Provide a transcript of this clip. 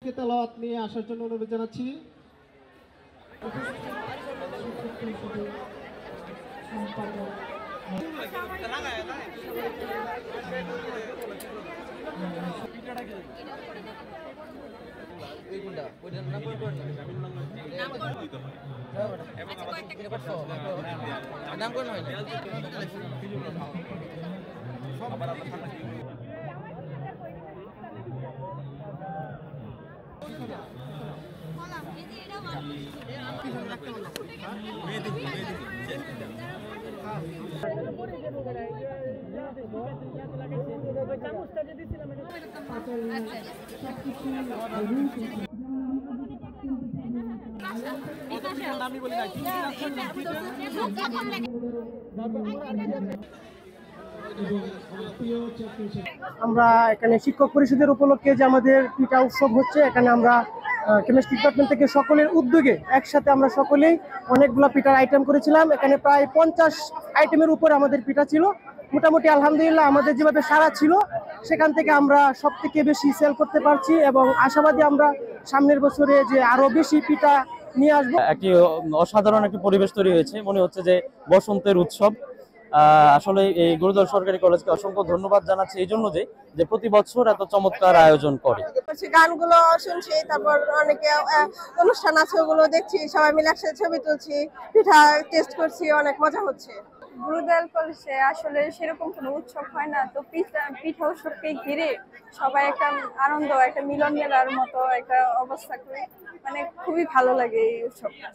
কে তেলাওয়াত নিয়ে আসার জন্য অনুরোধ জানাচ্ছি। আমরা এখানে শিক্ষক পরিষদের উপলক্ষে যে আমাদের পিঠা উৎসব হচ্ছে, এখানে আমরা কেমিস্ট্রি ডিপার্টমেন্ট থেকে সকলের উদ্যোগে একসাথে আমরা সকলেই অনেকগুলো পিঠার আইটেম করেছিলাম। এখানে প্রায় 50 আইটেমের উপরে আমাদের পিঠা ছিল। মোটামুটি আলহামদুলিল্লাহ আমাদের যেভাবে সারা ছিল সেখান থেকে আমরা সব থেকে বেশি সেল করতে পারছি এবং আশাবাদী আমরা সামনের বছরে যে আরো বেশি পিঠা নিয়ে আসবো। একটি অসাধারণ একটি পরিবেশ তৈরি হয়েছে, মনে হচ্ছে যে বসন্তের উৎসব। আসলে এই গুরুদল সরকারি কলেজকে অসংখ্য ধন্যবাদ জানাচ্ছি এই জন্য যে প্রতি বছর এত চমৎকার আয়োজন করে। গানগুলো শুনছি, তারপর অনেকে অনুষ্ঠান আছে ওগুলো দেখছি, সবাই মিলে একসাথে ছবি তুলছি, পিঠা টেস্ট করছি, অনেক মজা হচ্ছে। গুরুদয়াল কলেজে আসলে সেরকম কোনো উৎসব হয় না, তো পিঠা উৎসবকে ঘিরে সবাই একটা আনন্দ, একটা মিলন মেলার মতো একটা অবস্থা করে, মানে খুবই ভালো লাগে এই উৎসবটা।